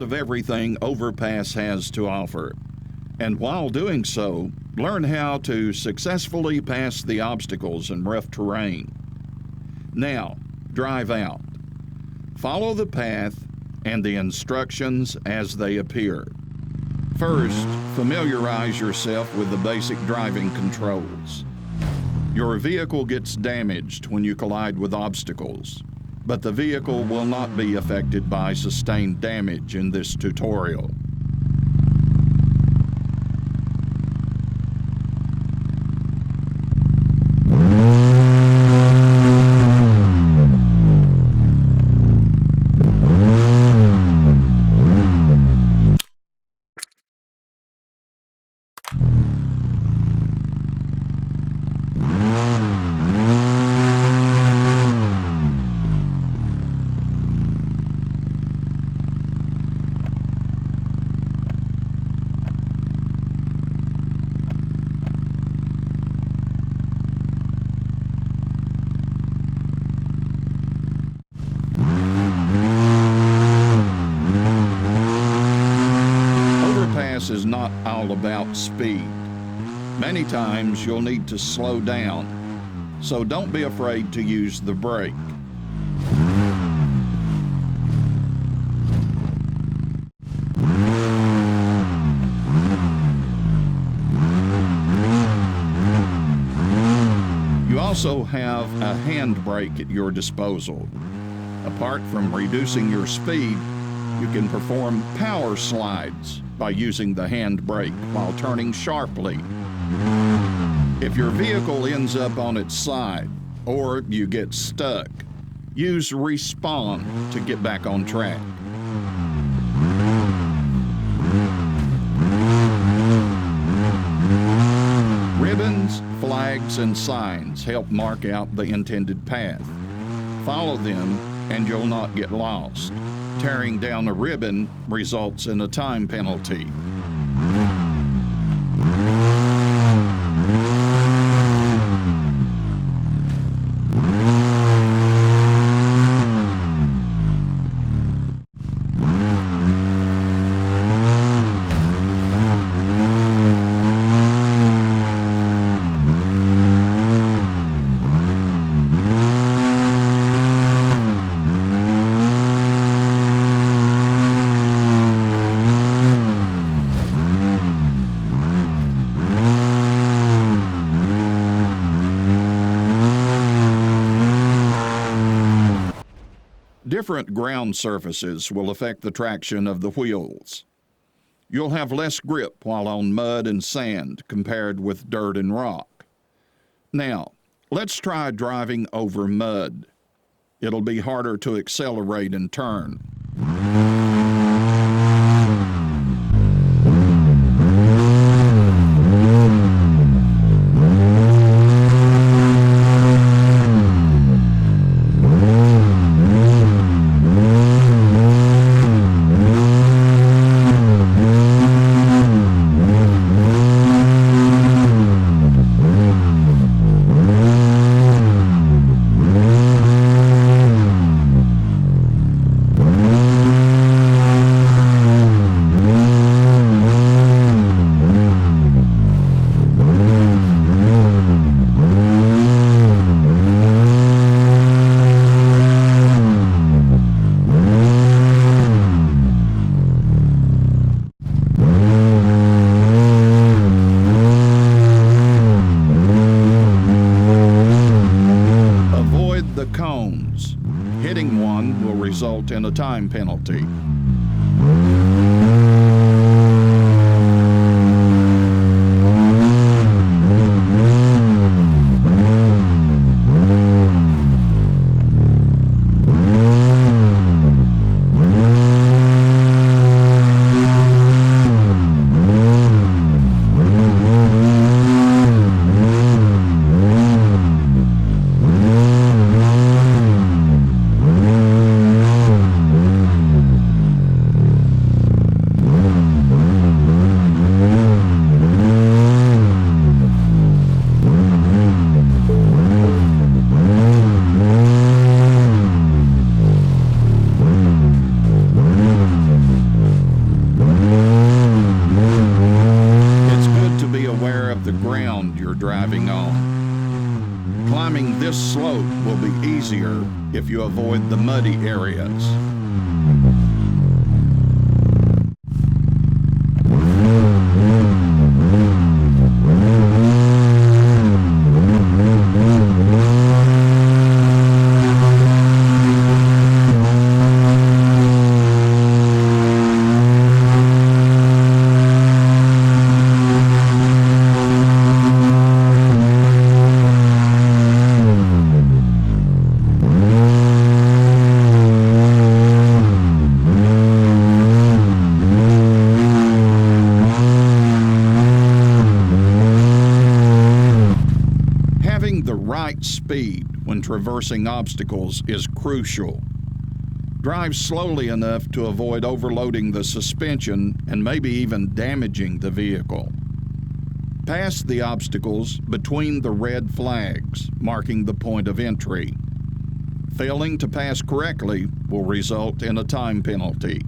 of everything Overpass has to offer. And while doing so, learn how to successfully pass the obstacles in rough terrain. Now, drive out. Follow the path and the instructions as they appear. First, familiarize yourself with the basic driving controls. Your vehicle gets damaged when you collide with obstacles, but the vehicle will not be affected by sustained damage in this tutorial. Overpass is not all about speed. Many times you'll need to slow down, so don't be afraid to use the brake. You also have a handbrake at your disposal. Apart from reducing your speed, you can perform power slides by using the handbrake while turning sharply. If your vehicle ends up on its side or you get stuck, use respawn to get back on track. Ribbons, flags, and signs help mark out the intended path. Follow them and you'll not get lost. Tearing down a ribbon results in a time penalty. Different ground surfaces will affect the traction of the wheels. You'll have less grip while on mud and sand compared with dirt and rock. Now, let's try driving over mud. It'll be harder to accelerate and turn. Cones. Hitting one will result in a time penalty. This slope will be easier if you avoid the muddy areas. Speed when traversing obstacles is crucial. Drive slowly enough to avoid overloading the suspension and maybe even damaging the vehicle. Pass the obstacles between the red flags, marking the point of entry. Failing to pass correctly will result in a time penalty.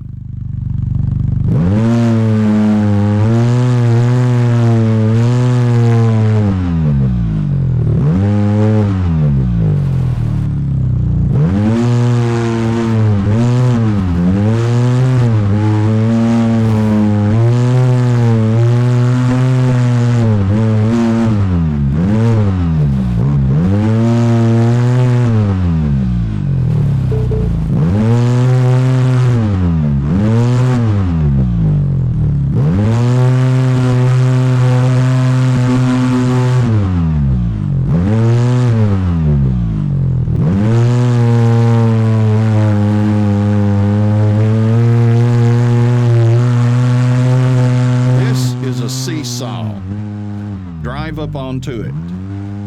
Drive up onto it,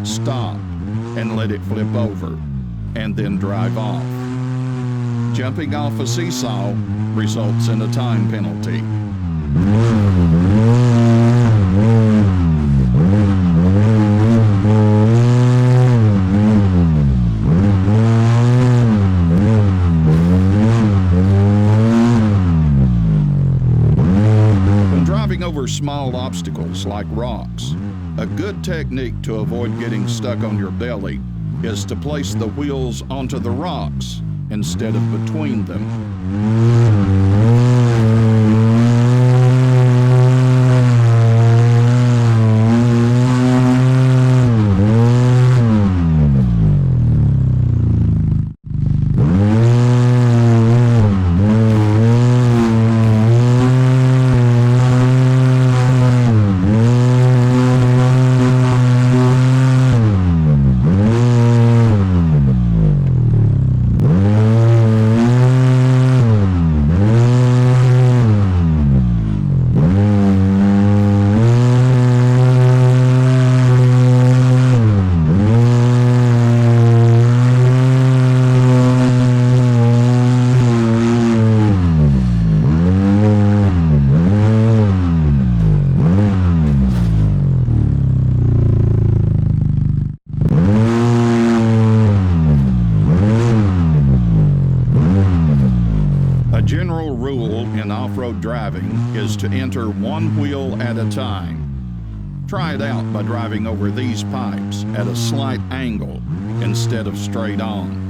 stop, and let it flip over, and then drive off. Jumping off a seesaw results in a time penalty. Over small obstacles like rocks, a good technique to avoid getting stuck on your belly is to place the wheels onto the rocks instead of between them. general rule in off-road driving is to enter one wheel at a time. Try it out by driving over these pipes at a slight angle instead of straight on.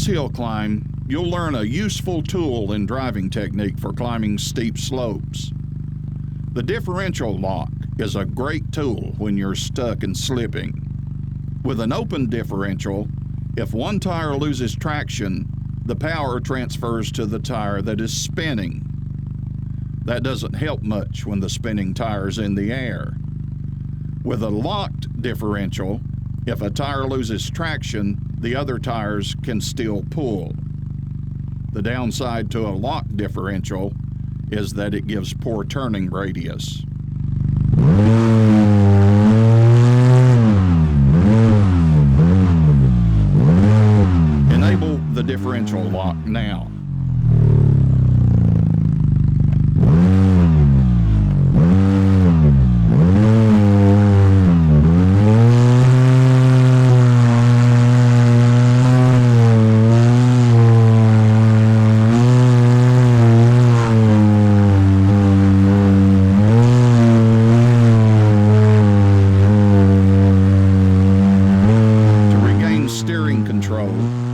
Hill climb, you'll learn a useful tool in driving technique for climbing steep slopes. The differential lock is a great tool when you're stuck and slipping. With an open differential, if one tire loses traction, the power transfers to the tire that is spinning. That doesn't help much when the spinning tire's in the air. With a locked differential, if a tire loses traction, the other tires can still pull. The downside to a locked differential is that it gives poor turning radius. Enable the differential lock now.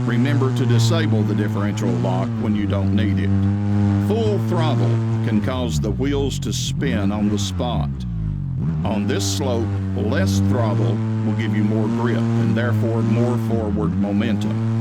Remember to disable the differential lock when you don't need it. Full throttle can cause the wheels to spin on the spot. On this slope, less throttle will give you more grip and therefore more forward momentum.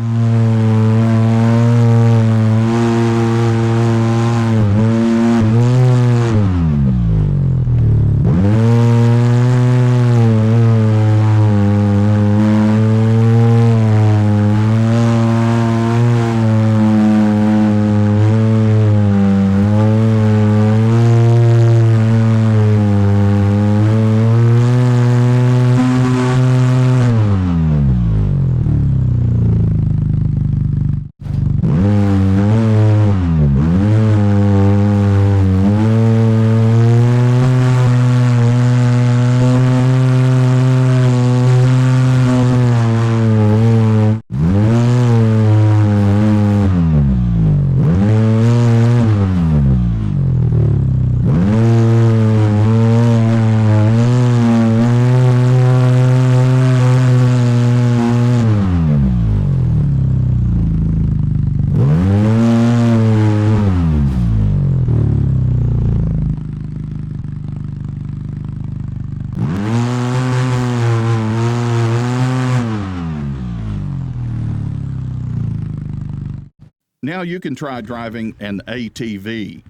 Now you can try driving an ATV.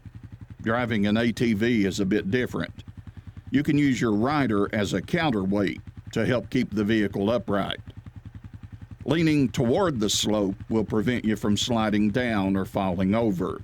Driving an ATV is a bit different. You can use your rider as a counterweight to help keep the vehicle upright. Leaning toward the slope will prevent you from sliding down or falling over.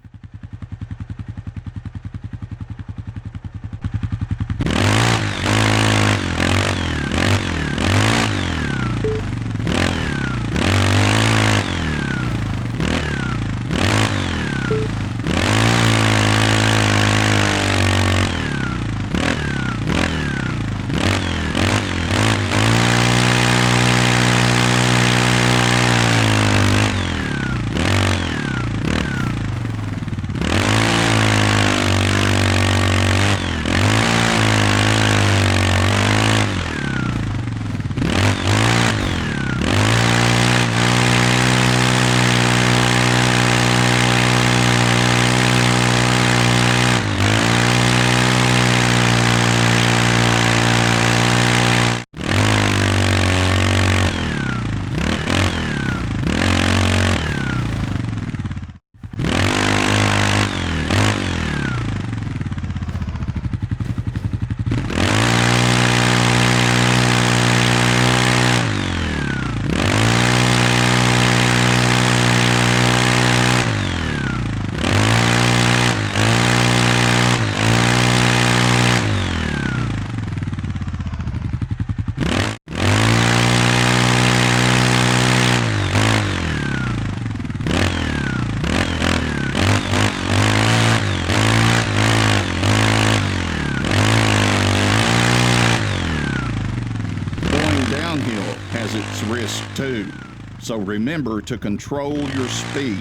Has its risk too, so remember to control your speed.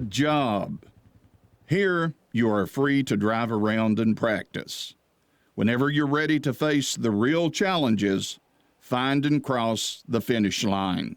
Good job! Here, you are free to drive around and practice. Whenever you're ready to face the real challenges, find and cross the finish line.